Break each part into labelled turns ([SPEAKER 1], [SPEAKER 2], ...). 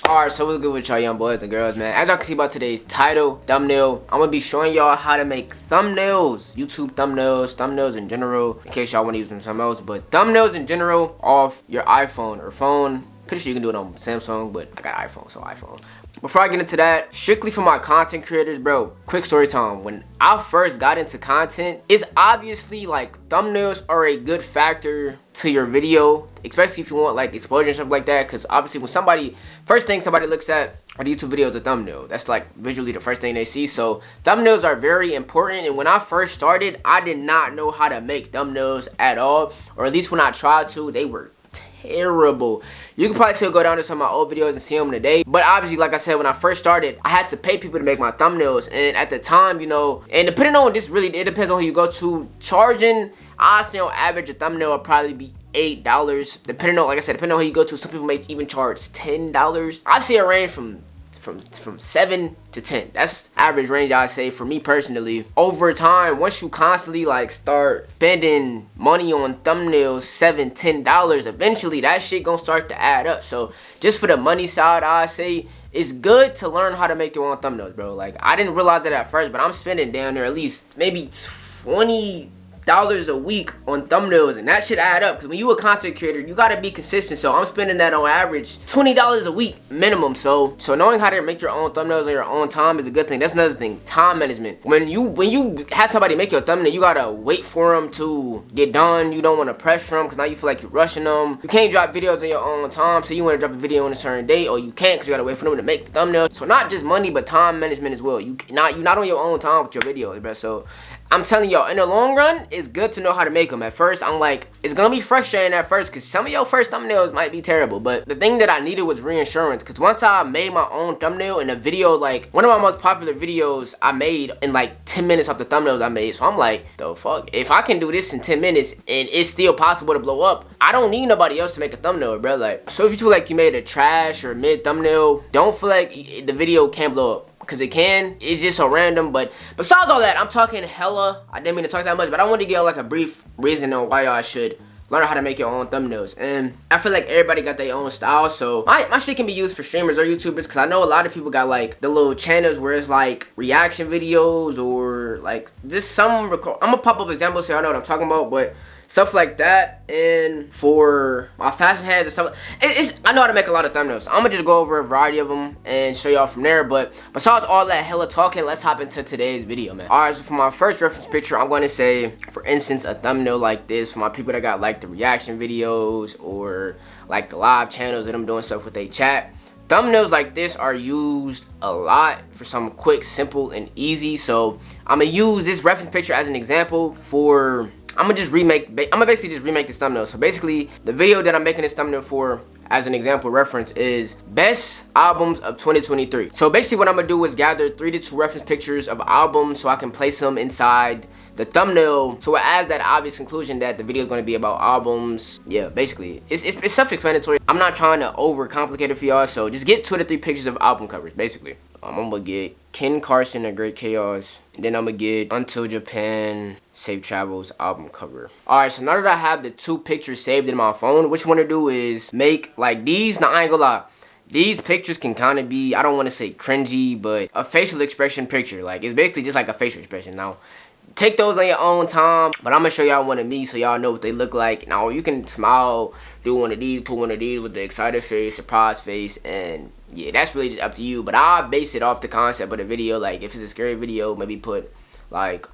[SPEAKER 1] Alright, so what's good with y'all young boys and girls, man? As y'all can see by today's title, thumbnail, I'm gonna be showing y'all how to make thumbnails, YouTube thumbnails in general, in case y'all want to use them something else, but thumbnails in general off your iPhone or phone. Pretty sure you can do it on Samsung, but I got iPhone, so iPhone. Before I get into that, strictly for my content creators, bro, quick story time. When I first got into content, it's obviously like thumbnails are a good factor to your video, especially if you want like exposure and stuff like that, because obviously when first thing somebody looks at a YouTube video is a thumbnail. That's like visually the first thing they see. So thumbnails are very important, and when I first started, I did not know how to make thumbnails at all, or at least when I tried to, they were terrible. You can probably still go down to some of my old videos and see them today, but obviously, like I said, when I first started, I had to pay people to make my thumbnails, and at the time, you know, and depending on this, really it depends on who you go to. Charging, I say on average a thumbnail will probably be $8, depending on, like I said, depending on who you go to. Some people may even charge $10. I see a range from 7 to 10. That's average range, I say, for me personally. Over time, once you constantly like start spending money on thumbnails, $7-10, eventually that shit gonna start to add up. So just for the money side, I say it's good to learn how to make your own thumbnails, bro. Like, I didn't realize it at first, but I'm spending down there at least maybe $20 a week on thumbnails, and that should add up, because when you a content creator, you gotta be consistent. So I'm spending that on average $20 a week minimum. So knowing how to make your own thumbnails on your own time is a good thing. That's another thing, time management. When you have somebody make your thumbnail, you gotta wait for them to get done. You don't want to pressure them, because now you feel like you're rushing them. You can't drop videos on your own time, so you want to drop a video on a certain date, or you can't because you gotta wait for them to make the thumbnail. So not just money, but time management as well. You're not on your own time with your videos, bro. So I'm telling y'all, in the long run, it's good to know how to make them. At first, I'm like, it's gonna be frustrating at first, because some of your first thumbnails might be terrible. But the thing that I needed was reinsurance, because once I made my own thumbnail in a video, like one of my most popular videos I made in like 10 minutes off the thumbnails I made. So I'm like, the fuck, if I can do this in 10 minutes and it's still possible to blow up, I don't need nobody else to make a thumbnail, bro. Like, so if you feel like you made a trash or mid thumbnail, don't feel like the video can't blow up, because it can. It's just so random. But besides all that, I'm talking hella. I didn't mean to talk that much, but I wanted to give like a brief reason on why y'all should learn how to make your own thumbnails. And I feel like everybody got their own style, so my shit can be used for streamers or YouTubers, because I know a lot of people got like the little channels where it's like reaction videos, or like this I'm gonna pop up examples so y'all know what I'm talking about, but stuff like that. And for my fashion heads and stuff, I know how to make a lot of thumbnails. I'm gonna just go over a variety of them and show y'all from there. But besides all that hella talking, let's hop into today's video, man. Alright, so for my first reference picture, I'm gonna say, for instance, a thumbnail like this for my people that got like the reaction videos or like the live channels that I'm doing stuff with their chat. Thumbnails like this are used a lot for some quick, simple, and easy. So I'm gonna use this reference picture as an example for, I'm gonna basically just remake this thumbnail. So basically, the video that I'm making this thumbnail for as an example reference is best albums of 2023. So basically what I'm gonna do is gather 3 to 2 reference pictures of albums so I can place them inside the thumbnail, so it adds that obvious conclusion that the video is going to be about albums. Yeah, basically it's self-explanatory. I'm not trying to overcomplicate it for y'all, so just get 2 to 3 pictures of album covers. Basically, I'm gonna get Ken Carson, A Great Chaos, and then I'm gonna get Until Japan, Safe Travels album cover. Alright, so now that I have the 2 pictures saved in my phone, what you want to do is make like these. Now I ain't gonna lie, these pictures can kind of be, I don't want to say cringy, but a facial expression picture. Like, it's basically just like a facial expression. Now take those on your own time, but I'm gonna show y'all one of me so y'all know what they look like. Now you can smile, do one of these, put one of these with the excited face, surprise face, and yeah, that's really just up to you. But I'll base it off the concept of the video. Like, if it's a scary video, maybe put like,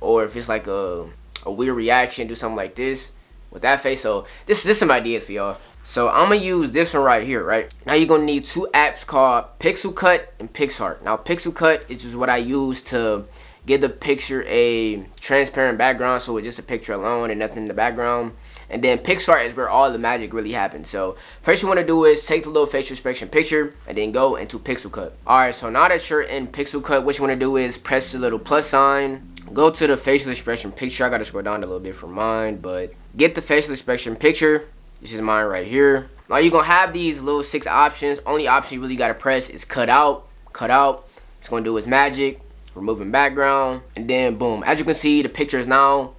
[SPEAKER 1] or if it's like a weird reaction, do something like this with that face. So this is some ideas for y'all. So I'm gonna use this one right here, right? Now you're gonna need 2 apps called Pixel Cut and PixArt. Now Pixel Cut is just what I use to give the picture a transparent background, so it's just a picture alone and nothing in the background. And then PixArt is where all the magic really happens. So first you want to do is take the little facial expression picture and then go into Pixel Cut. Alright, so now that you're in Pixel Cut, what you want to do is press the little plus sign, go to the facial expression picture. I gotta scroll down a little bit for mine, but get the facial expression picture. This is mine right here. Now you're gonna have these little 6 options. Only option you really gotta press is cut out. It's gonna do its magic, removing background, and then boom, as you can see, the picture is now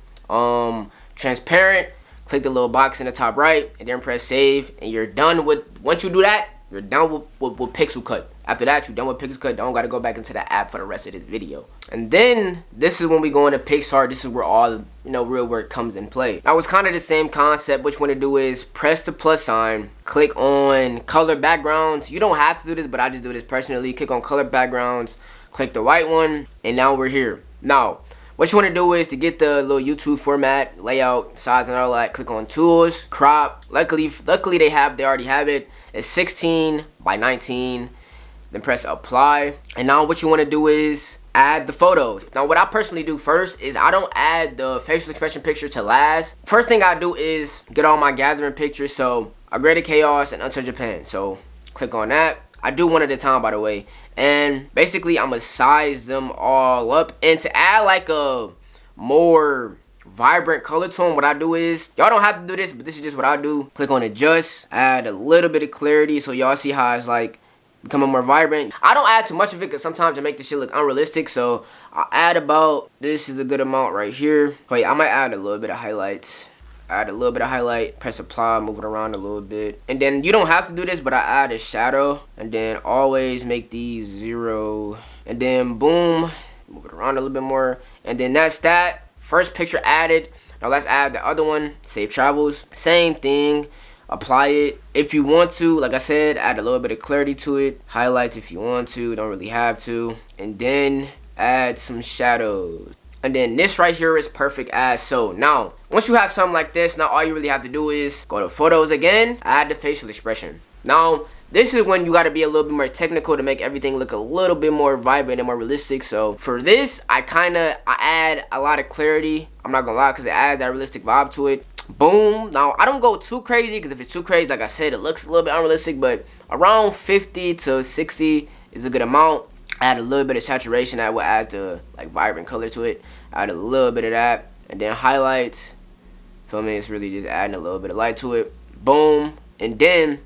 [SPEAKER 1] transparent. Click the little box in the top right and then press save, and you're done with, once you do that, you're done with pixel cut. After that, you're done with pixel cut. Don't gotta go back into the app for the rest of this video. And then this is when we go into PixArt. This is where all real work comes in play. Now it's kind of the same concept. What you want to do is press the plus sign, click on color backgrounds. You don't have to do this, but I just do this personally. Click on color backgrounds, click the white one, and now we're here. Now what you want to do is to get the little YouTube format, layout, size, and all that. Click on tools, crop. Luckily they already have it. It's 16 by 19. Then press apply. And now what you want to do is add the photos. Now what I personally do first is I don't add the facial expression picture to last. First thing I do is get all my gathering pictures. So A Greater Chaos and Until Japan. So click on that. I do one at a time, by the way. And basically I'm gonna size them all up. And to add like a more vibrant color tone, what I do is, y'all don't have to do this, but this is just what I do. Click on adjust, add a little bit of clarity so y'all see how it's like becoming more vibrant. I don't add too much of it because sometimes it make this shit look unrealistic. So I add about, this is a good amount right here. Wait, I might add a little bit of highlights. Add a little bit of highlight, press apply, move it around a little bit. And then you don't have to do this, but I add a shadow. And then always make these 0. And then boom, move it around a little bit more. And then that's that. First picture added. Now let's add the other one, Safe Travels. Same thing, apply it. If you want to, like I said, add a little bit of clarity to it. Highlights if you want to, don't really have to. And then add some shadows. And then this right here is perfect as so. Now, once you have something like this, now all you really have to do is go to photos again, add the facial expression. Now, this is when you got to be a little bit more technical to make everything look a little bit more vibrant and more realistic. So for this, I add a lot of clarity. I'm not gonna lie, because it adds that realistic vibe to it. Boom. Now, I don't go too crazy, because if it's too crazy, like I said, it looks a little bit unrealistic, but around 50 to 60 is a good amount. Add a little bit of saturation, that will add the like vibrant color to it. Add a little bit of that, and then highlights. Feel me? It's really just adding a little bit of light to it. Boom. And then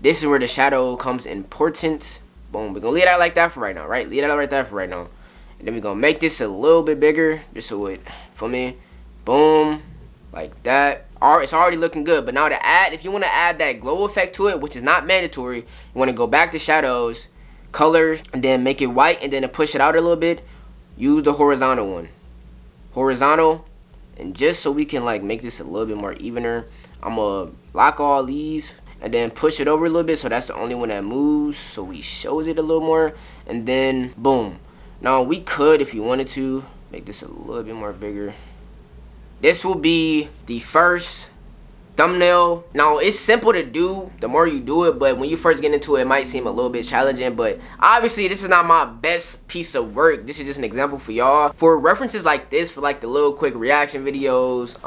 [SPEAKER 1] this is where the shadow comes important. Boom. We're gonna leave that like that for right now, right? Leave that right there for right now. And then we're gonna make this a little bit bigger, just so it, feel me? Boom, like that. It's already looking good. But now to add, if you want to add that glow effect to it, which is not mandatory, you want to go back to shadows, colors, and then make it white, and then to push it out a little bit, use the horizontal one. Horizontal. And just so we can like make this a little bit more evener, I'm gonna lock all these and then push it over a little bit, so that's the only one that moves, so we shows it a little more. And then boom. Now we could, if you wanted to, make this a little bit more bigger. This will be the first thumbnail. Now it's simple to do the more you do it, but when you first get into it, it might seem a little bit challenging. But obviously this is not my best piece of work. This is just an example for y'all, for references like this, for like the little quick reaction videos,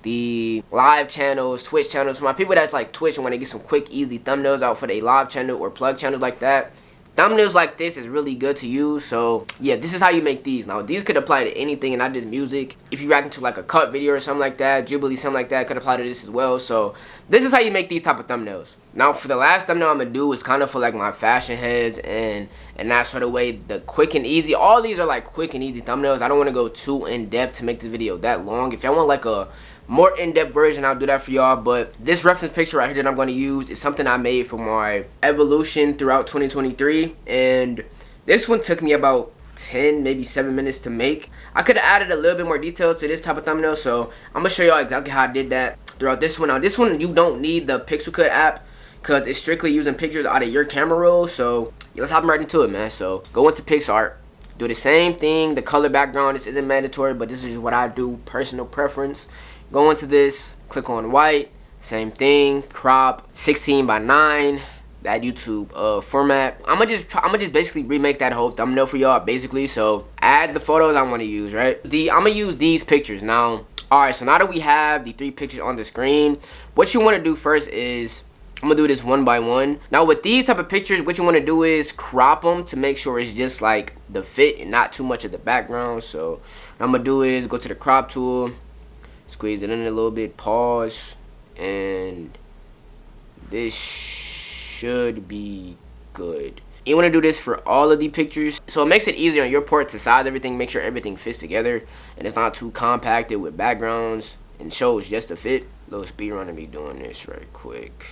[SPEAKER 1] the live channels, Twitch channels, for my people that's like Twitch and want to get some quick easy thumbnails out for their live channel or plug channels like that. Thumbnails like this is really good to use. So yeah, this is how you make these. Now these could apply to anything and not just music. If you're reacting to like a cut video or something like that, Jubilee, something like that, could apply to this as well. So this is how you make these type of thumbnails. Now for the last thumbnail I'm gonna do is kind of for like my fashion heads and that sort of way, the quick and easy. All these are like quick and easy thumbnails. I don't want to go too in depth to make this video that long. If y'all want like a more in-depth version, I'll do that for y'all. But this reference picture right here that I'm going to use is something I made for my evolution throughout 2023, and this one took me about 10, maybe 7 minutes to make. I could have added a little bit more detail to this type of thumbnail, so I'm gonna show y'all exactly how I did that throughout this one. Now this one, you don't need the Pixel Cut app because it's strictly using pictures out of your camera roll. So yeah, let's hop right into it, man. So go into PixArt, do the same thing. The color background, this isn't mandatory, but this is what I do, personal preference. Go into this, click on white, same thing, crop 16 by 9, that YouTube format. I'm gonna just basically remake that whole thumbnail for y'all basically. So add the photos I want to use, right? I'm gonna use these pictures now. All right, so now that we have the 3 pictures on the screen, what you want to do first is, I'm gonna do this one by one. Now with these type of pictures, what you want to do is crop them to make sure it's just like the fit and not too much of the background. So what I'm gonna do is go to the crop tool, squeeze it in a little bit, pause, and this should be good. You want to do this for all of the pictures, so it makes it easier on your part to size everything, make sure everything fits together and it's not too compacted with backgrounds and shows just a fit. Little speed run of me doing this right quick.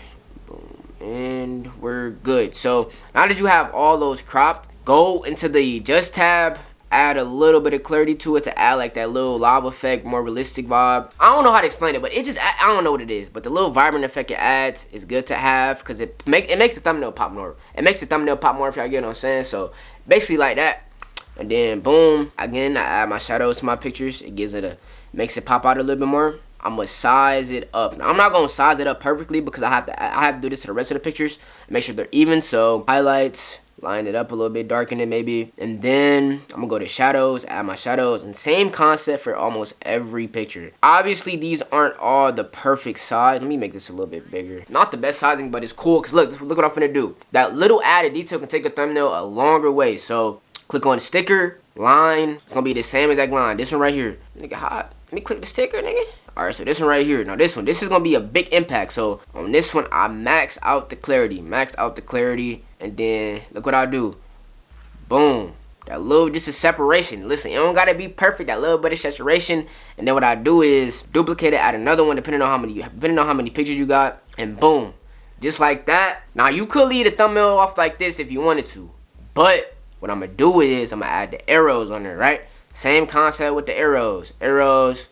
[SPEAKER 1] Boom. and we're good. So now that you have all those cropped, go into the adjust tab, add a little bit of clarity to it to add like that little lava effect, more realistic vibe. I don't know how to explain it, but it just, I don't know what it is, but the little vibrant effect it adds is good to have because it makes the thumbnail pop more. It makes the thumbnail pop more, if y'all get what I'm saying. So basically like that. And then boom, again, I add my shadows to my pictures. It gives it makes it pop out a little bit more. I'm gonna size it up. Now, I'm not gonna size it up perfectly because I have to do this to the rest of the pictures and make sure they're even. So highlights, line it up a little bit, darken it maybe, and then I'm gonna go to shadows, add my shadows, and same concept for almost every picture. Obviously these aren't all the perfect size. Let me make this a little bit bigger. Not the best sizing, but it's cool because look what I'm finna do. That little added detail can take a thumbnail a longer way. So click on sticker, line, it's gonna be the same exact line. This one right here, nigga hot. Let me click the sticker, nigga. Alright, so this one right here. Now this is gonna be a big impact. So on this one, I max out the clarity. And then look what I do. Boom. That little, just a separation. Listen, it don't gotta be perfect. That little bit of saturation. And then what I do is duplicate it, add another one depending on how many pictures you got. And boom. Just like that. Now you could leave the thumbnail off like this if you wanted to. But what I'm gonna do is I'm gonna add the arrows on there, right? Same concept with the arrows. Arrows.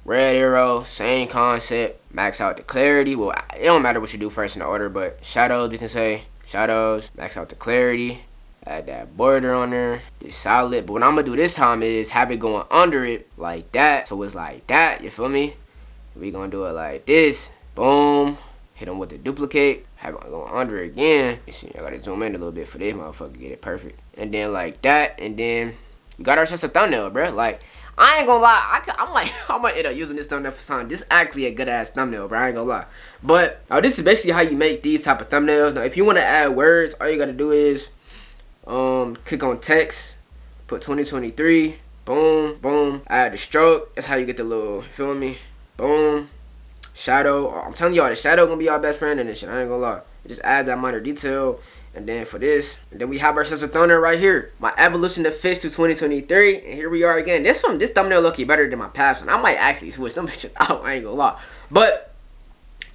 [SPEAKER 1] Red arrow, same concept. Max out the clarity. Well, it don't matter what you do first in the order, but shadows, you can say shadows. Max out the clarity. Add that border on there. It's solid. But what I'm gonna do this time is have it going under it like that. So it's like that. You feel me? We gonna do it like this. Boom. Hit them with the duplicate. Have it going under again. You see, I gotta zoom in a little bit for this motherfucker. Get it perfect. And then like that. And then we got ourselves a thumbnail, bro. Like, I ain't gonna lie, I might end up using this thumbnail for something. This is actually a good ass thumbnail, bro. I ain't gonna lie. But this is basically how you make these type of thumbnails. Now, if you want to add words, all you gotta do is click on text, put 2023, boom, boom. Add the stroke. That's how you get the little, you feel me? Boom. Shadow. I'm telling y'all, the shadow gonna be our best friend in this shit. I ain't gonna lie. It just adds that minor detail. And then for this, and then we have ourselves a thumbnail right here. My evolution of fish to 2023, and here we are again. This thumbnail looking better than my past one. I might actually switch them bitches out. I ain't gonna lie, but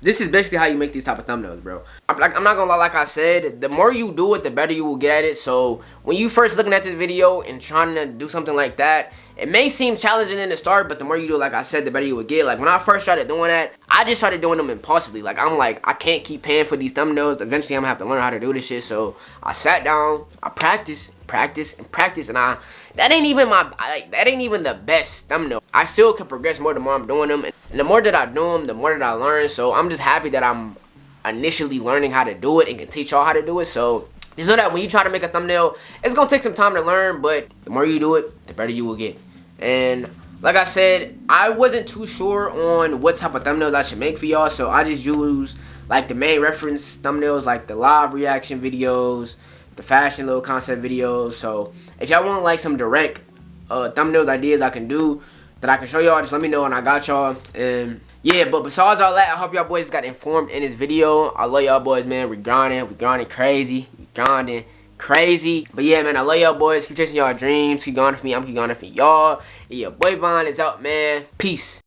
[SPEAKER 1] this is basically how you make these type of thumbnails, bro. I'm not gonna lie, like I said, the more you do it, the better you will get at it. So when you first looking at this video and trying to do something like that, it may seem challenging in the start, but the more you do it, like I said, the better you will get. Like when I first started doing that, I just started doing them impulsively. Like I'm like, I can't keep paying for these thumbnails. Eventually I'm gonna have to learn how to do this shit. So I sat down, I practiced, and that ain't even the best thumbnail. I still can progress more the more I'm doing them, and the more that I do them, the more that I learn. So I'm just happy that I'm initially learning how to do it and can teach y'all how to do it. So just know that when you try to make a thumbnail, it's gonna take some time to learn, but the more you do it, the better you will get. And like I said, I wasn't too sure on what type of thumbnails I should make for y'all, so I just used like the main reference thumbnails, like the live reaction videos, the fashion little concept videos. So if y'all want like some direct thumbnails ideas I can do that I can show y'all, just let me know and I got y'all. And yeah, but besides all that, I hope y'all boys got informed in this video. I love y'all boys, man. We grinding crazy. But yeah, man, I love y'all boys. Keep chasing y'all dreams. Keep going for me. I'm keep going for y'all. Yeah, your boy Von is out, man. Peace.